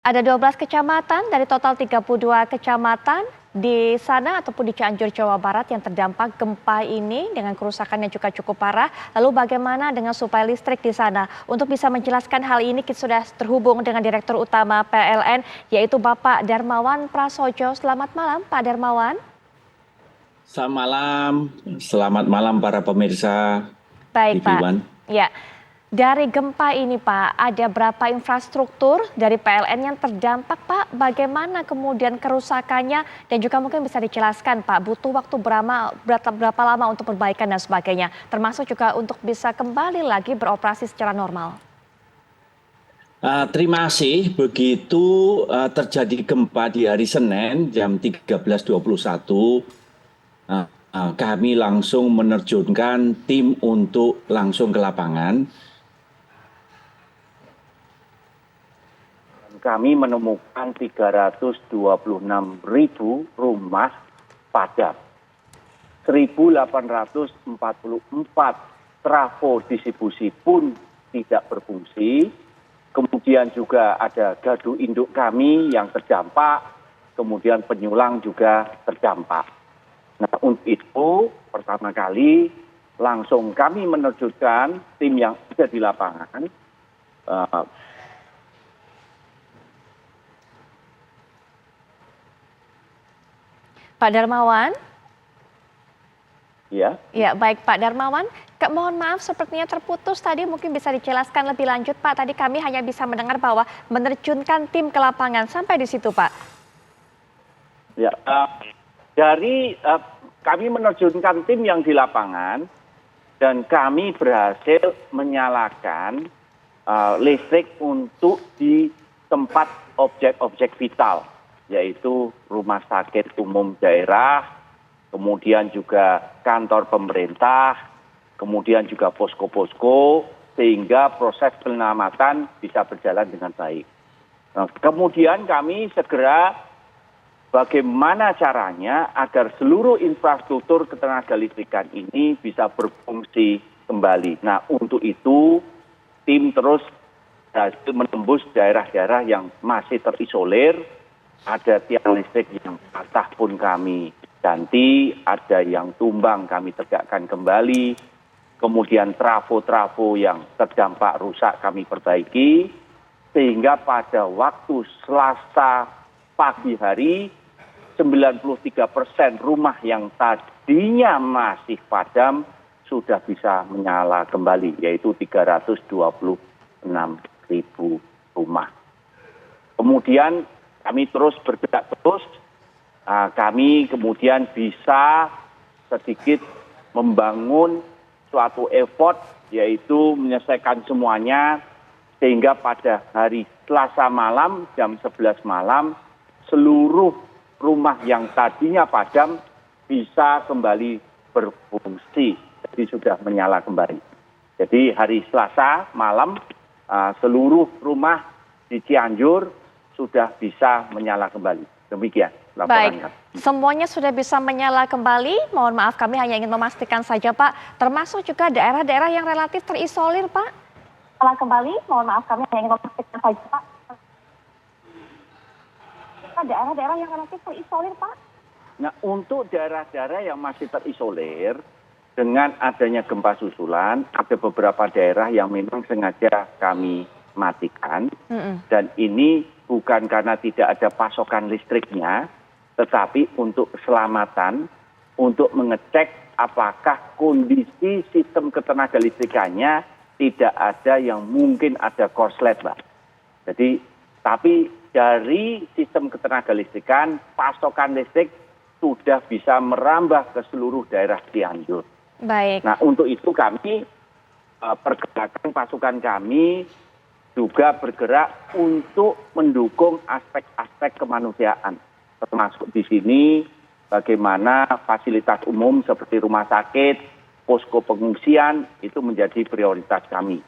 Ada 12 kecamatan dari total 32 kecamatan di sana ataupun di Cianjur, Jawa Barat yang terdampak gempa ini dengan kerusakan yang juga cukup parah. Lalu bagaimana dengan suplai listrik di sana? Untuk bisa menjelaskan hal ini kita sudah terhubung dengan Direktur Utama PLN yaitu Bapak Darmawan Prasojo. Selamat malam Pak Darmawan. Selamat malam para pemirsa Baik TV Pak. One. Ya. Dari gempa ini Pak, ada berapa infrastruktur dari PLN yang terdampak Pak? Bagaimana kemudian kerusakannya dan juga mungkin bisa dijelaskan Pak, butuh waktu berapa lama untuk perbaikan dan sebagainya, termasuk juga untuk bisa kembali lagi beroperasi secara normal. Terima kasih. Begitu terjadi gempa di hari Senin jam 13.21, kami langsung menerjunkan tim untuk langsung ke lapangan. Kami menemukan 326.000 rumah padam. 1.844 trafo distribusi pun tidak berfungsi. Kemudian juga ada gardu induk kami yang terdampak, kemudian penyulang juga terdampak. Nah, untuk itu pertama kali langsung kami menerjunkan tim yang ada di lapangan. Pak Darmawan? Ya. Ya, baik Pak Darmawan. Mohon maaf sepertinya terputus tadi, mungkin bisa dijelaskan lebih lanjut Pak. Tadi kami hanya bisa mendengar bahwa menerjunkan tim ke lapangan. Sampai di situ Pak. Ya, kami menerjunkan tim yang di lapangan dan kami berhasil menyalakan listrik untuk di tempat objek-objek vital, yaitu rumah sakit umum daerah, kemudian juga kantor pemerintah, kemudian juga posko-posko, sehingga proses penyelamatan bisa berjalan dengan baik. Nah, kemudian kami segera bagaimana caranya agar seluruh infrastruktur ketenaga listrikan ini bisa berfungsi kembali. Nah, untuk itu tim terus menembus daerah-daerah yang masih terisolir. Ada tiang listrik yang patah pun kami ganti, ada yang tumbang kami tegakkan kembali, kemudian trafo-trafo yang terdampak rusak kami perbaiki, sehingga pada waktu Selasa pagi hari 93% rumah yang tadinya masih padam sudah bisa menyala kembali, yaitu 326.000 rumah. Kemudian kami terus bergerak terus, kami kemudian bisa sedikit membangun suatu effort, yaitu menyelesaikan semuanya, sehingga pada hari Selasa malam jam 11 malam, seluruh rumah yang tadinya padam bisa kembali berfungsi, jadi sudah menyala kembali. Jadi hari Selasa malam, seluruh rumah di Cianjur sudah bisa menyala kembali. Demikian laporannya. Baik, semuanya sudah bisa menyala kembali. Mohon maaf kami hanya ingin memastikan saja Pak, termasuk juga daerah-daerah yang relatif terisolir Pak. Menyala kembali, mohon maaf kami hanya ingin memastikan saja Pak. Daerah-daerah yang relatif terisolir Pak. Nah, untuk daerah-daerah yang masih terisolir, dengan adanya gempa susulan, ada beberapa daerah yang memang sengaja kami matikan. Dan ini bukan karena tidak ada pasokan listriknya, tetapi untuk keselamatan, untuk mengecek apakah kondisi sistem ketenaga listrikannya tidak ada yang mungkin ada korslet, Mbak. Jadi, tapi dari sistem ketenaga listrikan, pasokan listrik sudah bisa merambah ke seluruh daerah Cianjur. Baik. Nah, untuk itu kami pergerakan pasukan kami juga bergerak untuk mendukung aspek-aspek kemanusiaan. Termasuk di sini bagaimana fasilitas umum seperti rumah sakit, posko pengungsian itu menjadi prioritas kami.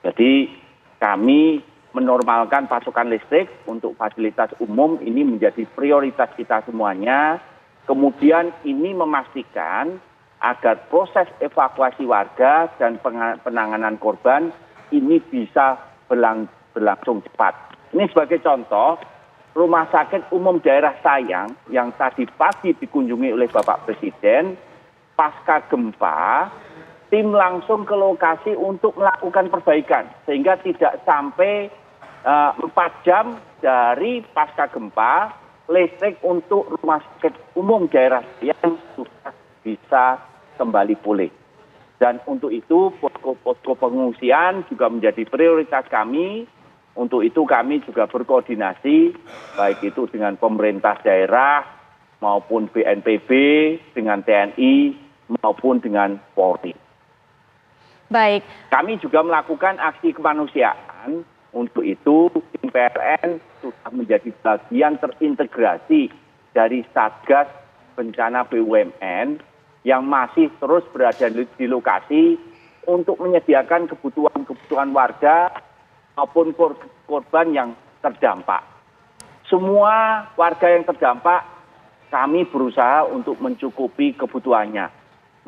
Jadi kami menormalkan pasokan listrik untuk fasilitas umum ini menjadi prioritas kita semuanya. Kemudian ini memastikan agar proses evakuasi warga dan penanganan korban ini bisa berlangsung cepat. Ini sebagai contoh, Rumah Sakit Umum Daerah Sayang yang tadi pagi dikunjungi oleh Bapak Presiden, pasca gempa, tim langsung ke lokasi untuk melakukan perbaikan. Sehingga tidak sampai 4 jam dari pasca gempa, listrik untuk Rumah Sakit Umum Daerah Sayang sudah bisa kembali pulih. Dan untuk itu posko-posko pengungsian juga menjadi prioritas kami. Untuk itu kami juga berkoordinasi, baik itu dengan pemerintah daerah maupun BNPB, dengan TNI maupun dengan Polri. Baik. Kami juga melakukan aksi kemanusiaan. Untuk itu tim PLN sudah menjadi bagian terintegrasi dari Satgas Bencana BUMN yang masih terus berada di lokasi untuk menyediakan kebutuhan warga maupun korban yang terdampak. Semua warga yang terdampak kami berusaha untuk mencukupi kebutuhannya.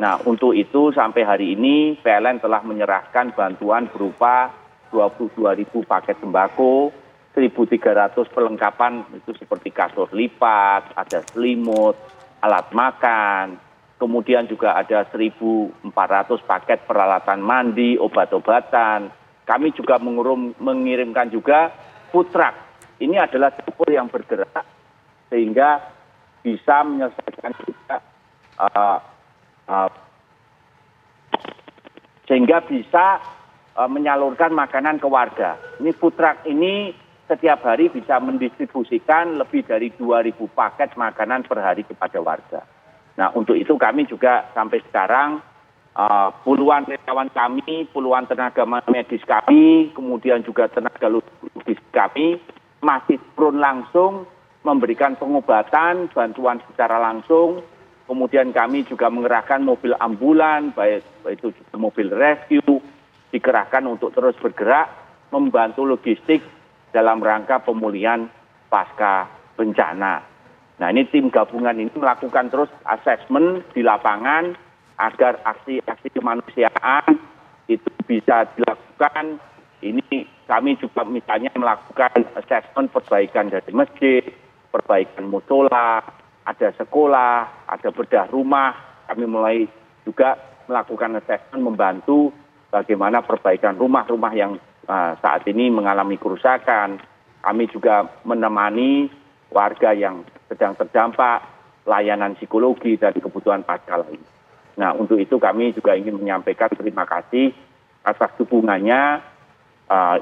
Nah, untuk itu sampai hari ini PLN telah menyerahkan bantuan berupa 22.000 paket sembako, 1.300 perlengkapan itu seperti kasur lipat, ada selimut, alat makan, kemudian juga ada 1.400 paket peralatan mandi, obat-obatan. Kami juga mengirimkan juga food truck. Ini adalah dapur yang bergerak sehingga bisa menyelesaikan juga sehingga bisa menyalurkan makanan ke warga. Ini food truck ini setiap hari bisa mendistribusikan lebih dari 2.000 paket makanan per hari kepada warga. Nah, untuk itu kami juga sampai sekarang puluhan relawan kami, puluhan tenaga medis kami, kemudian juga tenaga logistik kami masih turun langsung memberikan pengobatan, bantuan secara langsung. Kemudian kami juga mengerahkan mobil ambulan, baik itu juga mobil rescue, dikerahkan untuk terus bergerak membantu logistik dalam rangka pemulihan pasca bencana. Nah, ini tim gabungan ini melakukan terus asesmen di lapangan agar aksi-aksi kemanusiaan itu bisa dilakukan. Ini kami juga misalnya melakukan asesmen perbaikan dari masjid, perbaikan musola, ada sekolah, ada bedah rumah. Kami mulai juga melakukan asesmen membantu bagaimana perbaikan rumah-rumah yang saat ini mengalami kerusakan. Kami juga menemani warga yang sedang terdampak, layanan psikologi dan kebutuhan pasca lain. Nah, untuk itu kami juga ingin menyampaikan terima kasih atas dukungannya,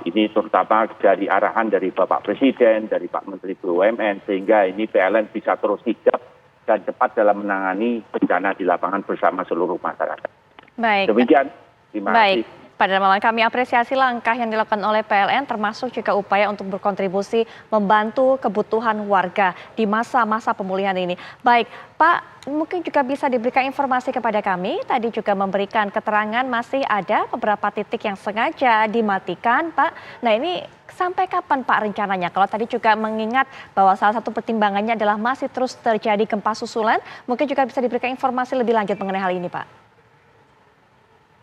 ini terutama dari arahan dari Bapak Presiden, dari Pak Menteri BUMN, sehingga ini PLN bisa terus sigap dan cepat dalam menangani bencana di lapangan bersama seluruh masyarakat. Baik. Demikian, terima kasih. Pada malam kami apresiasi langkah yang dilakukan oleh PLN termasuk juga upaya untuk berkontribusi membantu kebutuhan warga di masa-masa pemulihan ini. Baik, Pak, mungkin juga bisa diberikan informasi kepada kami. Tadi juga memberikan keterangan masih ada beberapa titik yang sengaja dimatikan, Pak. Nah, ini sampai kapan Pak rencananya? Kalau tadi juga mengingat bahwa salah satu pertimbangannya adalah masih terus terjadi gempa susulan, mungkin juga bisa diberikan informasi lebih lanjut mengenai hal ini, Pak.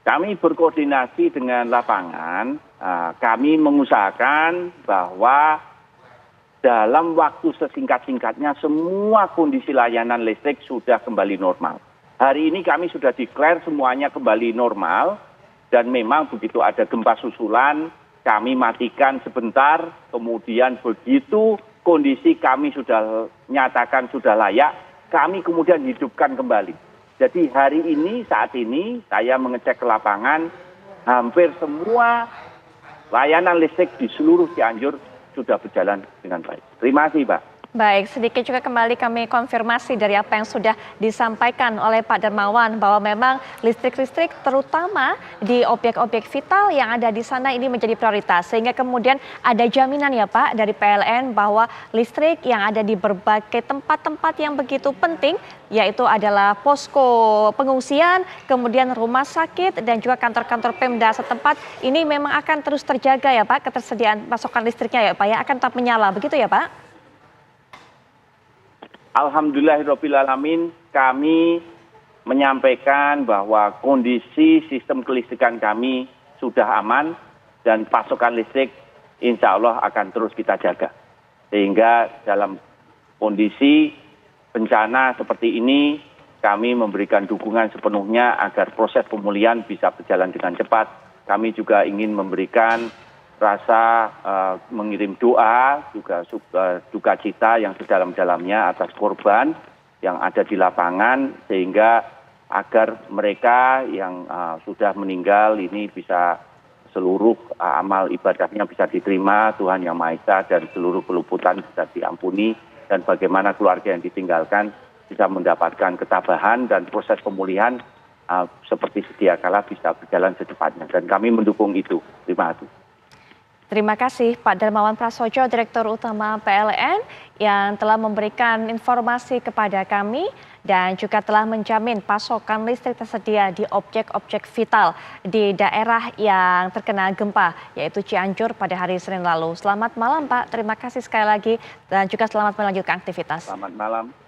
Kami berkoordinasi dengan lapangan, kami mengusahakan bahwa dalam waktu sesingkat-singkatnya semua kondisi layanan listrik sudah kembali normal. Hari ini kami sudah declare semuanya kembali normal dan memang begitu ada gempa susulan, kami matikan sebentar, kemudian begitu kondisi kami sudah nyatakan sudah layak, kami kemudian hidupkan kembali. Jadi hari ini, saat ini saya mengecek ke lapangan, hampir semua layanan listrik di seluruh Cianjur sudah berjalan dengan baik. Terima kasih, Pak. Baik, sedikit juga kembali kami konfirmasi dari apa yang sudah disampaikan oleh Pak Darmawan bahwa memang listrik-listrik terutama di objek-objek vital yang ada di sana ini menjadi prioritas. Sehingga kemudian ada jaminan ya Pak dari PLN bahwa listrik yang ada di berbagai tempat-tempat yang begitu penting yaitu adalah posko pengungsian, kemudian rumah sakit dan juga kantor-kantor Pemda setempat ini memang akan terus terjaga ya Pak ketersediaan pasokan listriknya ya Pak ya akan tetap menyala begitu ya Pak? Alhamdulillahirrahmanirrahim, kami menyampaikan bahwa kondisi sistem kelistrikan kami sudah aman dan pasokan listrik insya Allah akan terus kita jaga. Sehingga dalam kondisi bencana seperti ini, kami memberikan dukungan sepenuhnya agar proses pemulihan bisa berjalan dengan cepat. Kami juga ingin memberikan rasa mengirim doa, juga duka cita yang sedalam-dalamnya atas korban yang ada di lapangan, sehingga agar mereka yang sudah meninggal ini bisa seluruh amal ibadahnya bisa diterima Tuhan Yang Maha Esa, dan seluruh keluputan bisa diampuni, dan bagaimana keluarga yang ditinggalkan bisa mendapatkan ketabahan dan proses pemulihan seperti sedia kala bisa berjalan secepatnya, dan kami mendukung itu. Terima kasih. Terima kasih Pak Darmawan Prasojo, Direktur Utama PLN yang telah memberikan informasi kepada kami dan juga telah menjamin pasokan listrik tersedia di objek-objek vital di daerah yang terkena gempa, yaitu Cianjur pada hari Senin lalu. Selamat malam Pak, terima kasih sekali lagi dan juga selamat melanjutkan aktivitas. Selamat malam.